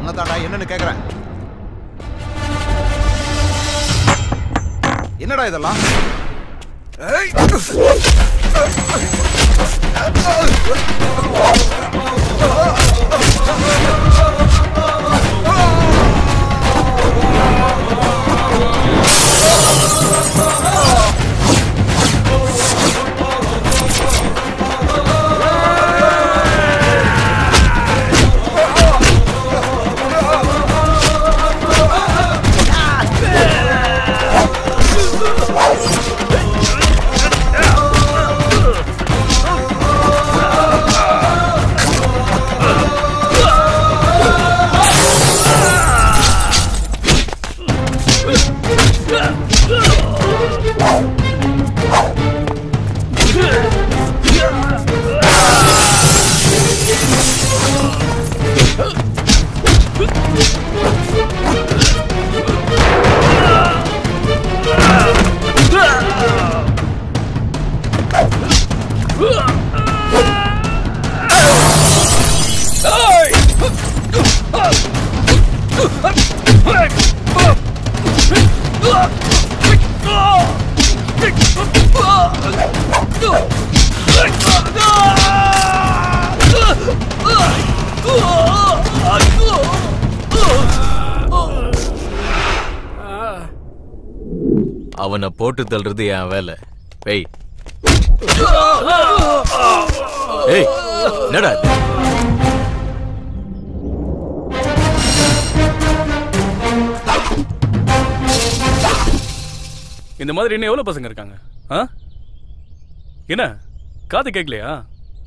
உன்னதாடா என்னன்னு கேக்குறேன். என்னடா இதெல்லாம்? அவனை போட்டு தள்ளுறது என் வேலை. ஏய் ஏய் என்னடா இந்த மாதிரி இன்னும் எவ்வளவு பசங்க இருக்காங்க? என்ன காது கேட்கலையா?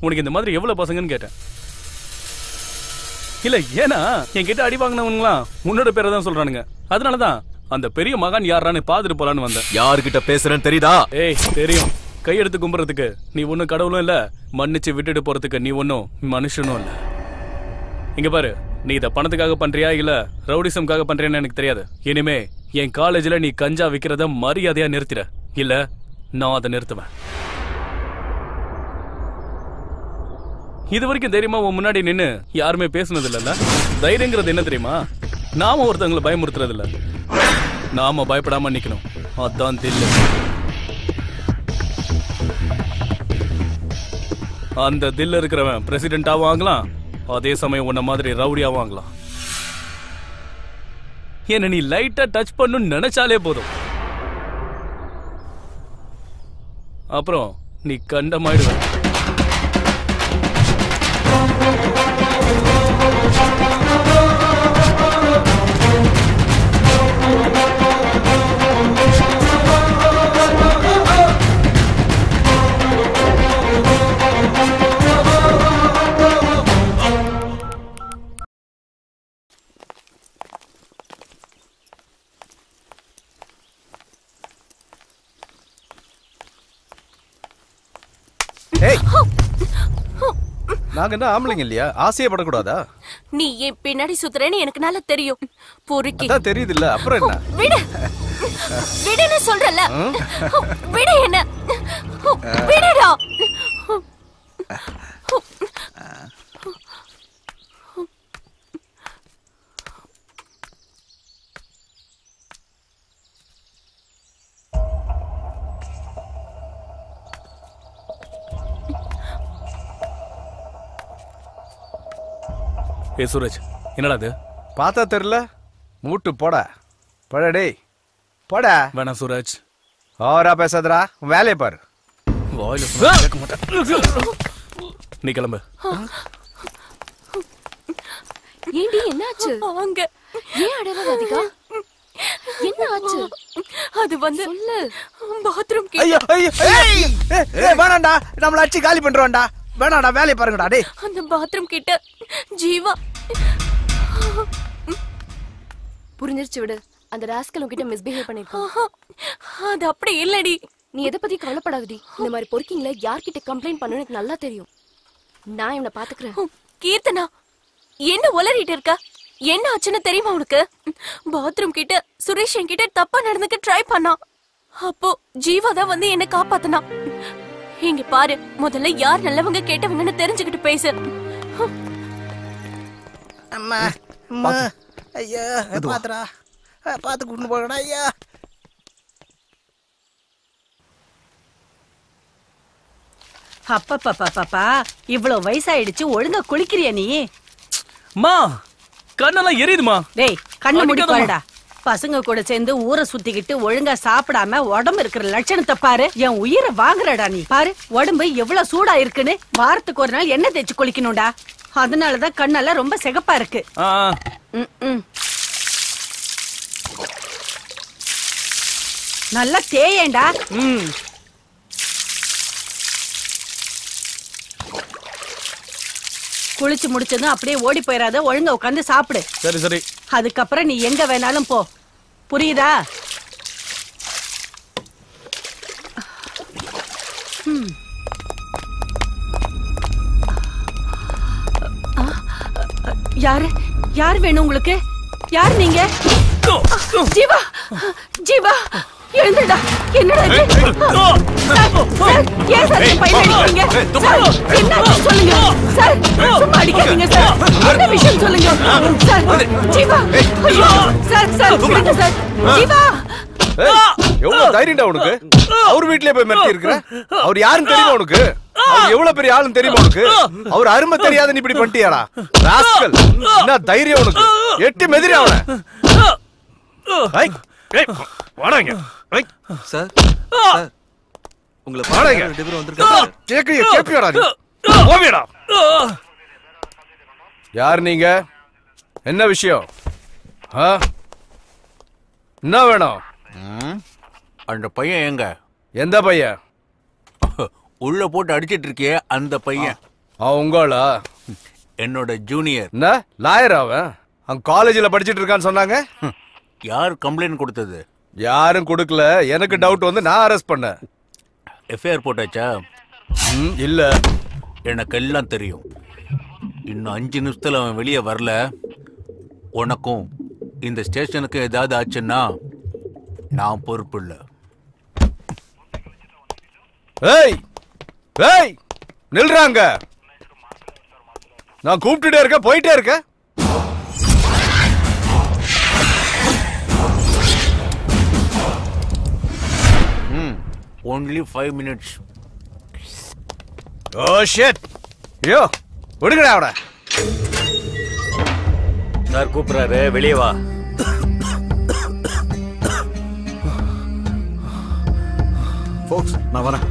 உனக்கு இந்த மாதிரி எவ்வளவு பசங்கன்னு கேட்டேன். இல்ல ஏன்னா என்கிட்ட அடி வாங்கினவங்களாம் உன்னோட பேரை தான் சொல்றானுங்க. அதனாலதான் அந்த பெரிய மகான் யாரான்னு பாத்துட்டு போலான்னு வந்தேன். யாருகிட்ட பேசுறேன்னு தெரியுதா? ஏய் தெரியும். கையெடுத்து கும்புறதுக்கு நீ ஒன்னும் கடவுளும் இல்ல, மன்னிச்சு விட்டுட்டு போறதுக்கு நீ ஒன்னும் மனுஷனும் இல்ல. இங்க பாரு, நீ இத பணத்துக்காக பண்றியா இல்ல ரவுடிசம்காக பண்றியான்னு எனக்கு தெரியாது. இனிமே என் காலேஜ்ல நீ கஞ்சா விக்கிறத மரியாதையா நிறுத்திட, இல்ல நான் அதை நிறுத்துவேன். இது வரைக்கும் தெரியுமா உன் முன்னாடி நின்னு யாருமே பேசுனது இல்லல்ல? தைரியங்கிறது என்ன தெரியுமா? நாம ஒருத்தவங்களை பயமுறுத்துறது இல்ல, நாம பயப்படாம நிக்கணும். அதான் தில்லு. அந்த தில் இருக்கிறவன் பிரசிடென்டாவும் ஆகலாம், அதே சமயம் உன்ன மாதிரி ரவுடியாவும் ஆகலாம். என்ன நீ லைட்டா டச் பண்ணு நினைச்சாலே போதும், அப்புறம் நீ கண்டமாயிடுவ. நாங்க என்ன ஆம்பளைங்க இல்லையா? ஆசையே படக்கூடாதா? நீ ஏன் பின்னாடி சுத்துறேன்னு எனக்கு நல்லா தெரியும். பொறுக்கி அதான் தெரியுது இல்ல, அப்புறம் என்ன? விடு விடுன்னு சொல்றல, விடு என்ன, விடுடா. ஏ சூரஜ், என்னடா அது? பார்த்தா தெரியல, மூட்டு போட போடா. டேய் போடா. வேணாம் சூரஜ், ஓவரா பேசாதடா, வேலையை பாரு. நீ கிளம்பு. ஏண்டி என்னாச்சு? அங்க ஏன் அடற ராதிகா? என்ன ஆச்சு? அது வந்து சொல்லு. Bathroom K. ஐயோ ஐயோ ஏய் வேணாம்டா, நம்மள அடிச்சு காலி பண்றோம்டா. வேணாம்டா, வேலையை பாருங்கடா. டேய் அந்த பாத்ரூம் கிட்ட ஜீவா. புரிஞ்சிருச்சு, விடு. அந்த ராஸ்கல் உன்கிட்ட மிஸ்பிஹேவ் பண்ணிருக்கான். அது அப்படி இல்லடி. நீ எதை பத்தி கவலைப்படாதடி. இந்த மாதிரி பொறுக்கிங்கள யார்கிட்ட கம்ப்ளைண்ட் பண்ணனும் எனக்கு நல்லா தெரியும். நான் இவனை பாத்துக்கிறேன். கீர்த்தனா, என்ன உளறிட்டு இருக்க? என்ன ஆச்சுன்னு தெரியுமா உனக்கு? பாத்ரூம் கிட்ட சுரேஷ் என்கிட்ட தப்பா நடந்துக்க ட்ரை பண்ணா. அப்போ ஜீவா தான் வந்து என்ன காப்பாத்தனா. இங்க பாரு, முதல்ல யார் நல்லவங்க கேட்டவங்கன்னு தெரிஞ்சுக்கிட்டு பேசு. அம்மா அம்மா ஐயா பாத்துடா பாத்து கூட்டு போகடா ஐயா. அப்பப்பா இவ்வளவு வயசாயிடுச்சு ஒழுங்கா குளிக்கிறியா நீ? மா கண்ணெல்லாம் எரியுதுமா. டேய் கண்ணு மூடி பாருடா. பசங்க கூட சேர்ந்து ஊரை சுத்திக்கிட்டு ஒழுங்கா சாப்பிடாம உடம்பு இருக்கிற லட்சணத்தை பாரு. என் உயிரை வாங்குறடா நீ. பாரு உடம்பு எவ்வளவு சூடா இருக்குன்னு. வாரத்துக்கு ஒரு நாள் எண்ணெய் தேய்ச்சி குளிக்கணும்டா. அதனாலதான் கண்ணெல்லாம் ரொம்ப சிகப்பா இருக்கு. நல்லா தேயேண்டா. குளிச்சு முடிச்சதும் அப்படியே ஓடி போயிடாத. ஒழுங்கா உட்காந்து சாப்பிடு. சரி சரி. அதுக்கப்புறம் நீ எங்க வேணாலும் போ. புரியுதா? யாரு யார் வேணும் உங்களுக்கு? யார் நீங்க? ஜீவா ஜீவா எழுந்துடா. என்னடா இது? ஏன் சார் என் பையன் அடிக்கிறீங்க? என்ன சொல்லுங்க சார். சும்மா அடிக்காதீங்க சார். என்ன விஷயம் சொல்லுங்க சார். ஜீவா ஐயோ சார் சார் விடுங்க சார். ஜீவா எவ்வளவு தைரியம்டா உனக்கு? அவர் வீட்லயே போய் மிரட்டி இருக்கிற. அவர் யாருன்னு தெரியுமா உனக்கு? அவர் எவ்வளவு பெரிய ஆளுன்னு தெரியுமா உனக்கு? அவர் அருமை தெரியாத நீ இப்படி பண்ணிட்டியாடா ராஸ்கல். என்ன தைரியம் உனக்கு? எட்டி மெதிரி அவனை. வாடாங்க சார். உங்களை பாருங்க ரெண்டு பேரும் வந்திருக்காங்க. கேப்பியாடா நீ? ஓவியடா. யார் நீங்க? என்ன விஷயம்? என்ன வேணும்? அந்த பையன் எங்க? எந்த பையன்? உள்ள போட்டு அடிச்சிட்டு இருக்கியே அந்த பையன். உங்களா? என்னோட ஜூனியர். என்ன லாயர் அவன்? அவன் காலேஜில் படிச்சிட்டு இருக்கான்னு சொன்னாங்க. யார் கம்ப்ளைண்ட் கொடுத்தது? யாரும் கொடுக்கல. எனக்கு டவுட் வந்து நான் அரெஸ்ட் பண்ணேன். எஃப்ஐஆர் போட்டாச்சா? இல்ல. எனக்கு எல்லாம் தெரியும். இன்னும் 5 நிமிஷத்துல அவன் வெளியே வரல. உனக்கும் இந்த ஸ்டேஷனுக்கு ஏதாவது ஆச்சுன்னா நான் பொறுப்பு இல்லை. ஏய் ஏய் நில்றாங்க. நான் கூப்பிட்டுட்டே இருக்க போயிட்டே இருக்க. only 5 minutes. Oh shit. ஐயோ விடுங்கடா அவட. சார் கூப்பிடுறாரு, வெளியே வா. Folks, நான் வரேன்.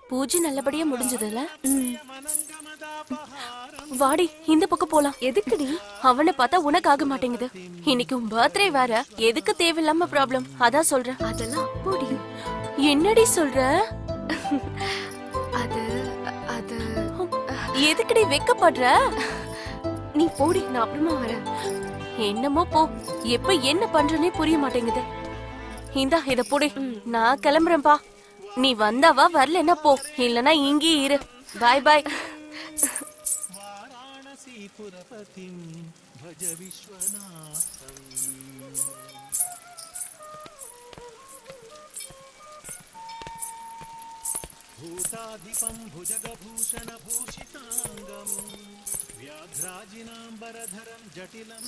பூஜை நல்லபடியா முடிஞ்சதுல. வாடி இந்த பக்கம் போலாம். எதுக்குடி? அவனை பார்த்தா உனக்கு ஆக மாட்டேங்குது. இன்னைக்கு உன் பர்த்டே வேற. எதுக்கு தேவையில்லாம ப்ராப்ளம்? அதான் சொல்றேன். அதெல்லாம் போடி. என்னடி சொல்ற? அது அது எதுக்குடி வெக்கப்படுற? நீ போடி, நான் அப்புறமா வரேன். என்னமோ போ. எப்ப என்ன பண்றனே புரிய மாட்டேங்குது. இந்தா இத போடி. நான் கிளம்புறேன்பா. நீ வந்தாவா, வரலன்னா போ. இல்லனா இங்கே இரு. பாய் பாய். वाराणसीपुरपतिं भज विश्वनाथम् भूताधिपं भुजगभूषणभूषिताङ्गं व्याघ्राजिनाम्बरधरं जटिलं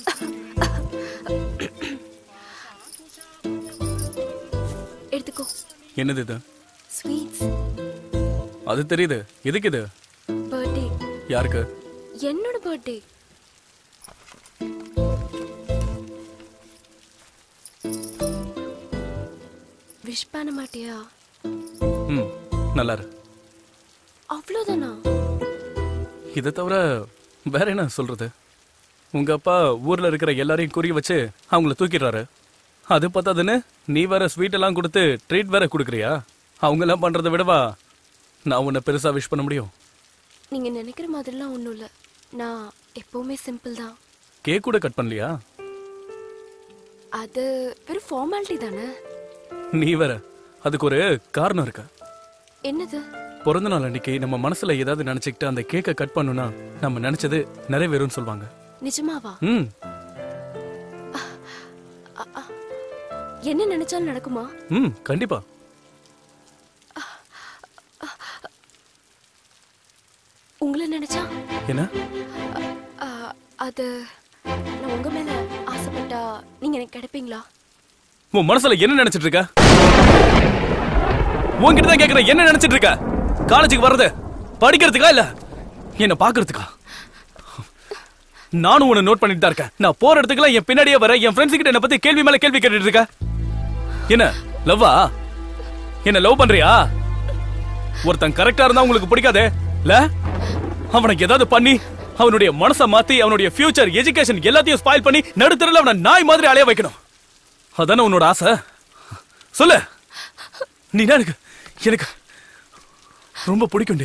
எடுத்துக்கோ. என்னது இது? ஸ்வீட்ஸ். அது தெரியுது. எதுக்கு இது? பர்த்டே. யாருக்கு? என்னோட பர்த்டே. விஷ் பண்ண மாட்டியா? நல்லா இரு. அவ்வளவுதானா? இதை தவிர வேற என்ன சொல்றது? உங்க அப்பா ஊர்ல இருக்கிற எல்லாரையும் குறி வச்சு அவங்கள தூக்கிடுறாரு. அது பத்தாதுன்னு நீ வேற ஸ்வீட் எல்லாம் கொடுத்து ட்ரீட் வேற கொடுக்குறியா? அவங்க எல்லாம் பண்றதை விடவா நான் உன்னை பெருசா விஷ் பண்ண முடியும்? நீங்க நினைக்கிற மாதிரிலாம் ஒண்ணும் இல்ல. நான் எப்பவுமே சிம்பிள் தான். கேக் கூட கட் பண்ணலையா? அது வெறும் ஃபார்மாலிட்டி தானே. நீ வேற அதுக்கு ஒரு காரணம் இருக்கு. என்னது? பிறந்த நாள் அன்னைக்கு நம்ம மனசுல ஏதாவது நினைச்சுக்கிட்டு அந்த கேக்கை கட் பண்ணுனா நம்ம நினைச்சது நிறைவேறும்னு சொல்லுவாங்க. நிஜமாவா? என்ன நினைச்சாலும் நடக்குமா? கண்டிப்பா. உங்களை நினைச்சா என்ன? அது நான் உங்க மேல ஆசைப்பட்டா நீங்க எனக்கு கிடைப்பீங்களா? உன் மனசுல என்ன நினைச்சிட்டு இருக்க? உன்கிட்ட தான் கேக்குற, என்ன நினைச்சிட்டு இருக்க? காலேஜுக்கு வர்றது படிக்கிறதுக்கா இல்ல என்ன பாக்குறதுக்கா? நானும் உன்னை நோட் பண்ணிட்டு தான் இருக்கேன். நான் போற இடத்துக்குலாம் என் பின்னாடியே வர என் ஃப்ரெண்ட்ஸ் கிட்ட என்ன பத்தி கேள்வி மேல கேள்வி கேட்டுட்டு இருக்க. என்ன லவ்வா? என்ன லவ் பண்றியா? ஒருத்தன் கரெக்டா இருந்தா உங்களுக்கு பிடிக்காதே இல்ல? அவனுக்கு ஏதாவது பண்ணி அவனுடைய மனசை மாத்தி அவனுடைய ஃபியூச்சர் எஜுகேஷன் எல்லாத்தையும் ஸ்பாயில் பண்ணி நடுத்தரல அவனை நாய் மாதிரி அலைய வைக்கணும். அதானே உன்னோட ஆசை? சொல்லு. நீ எனக்கு ரொம்ப பிடிக்கும்.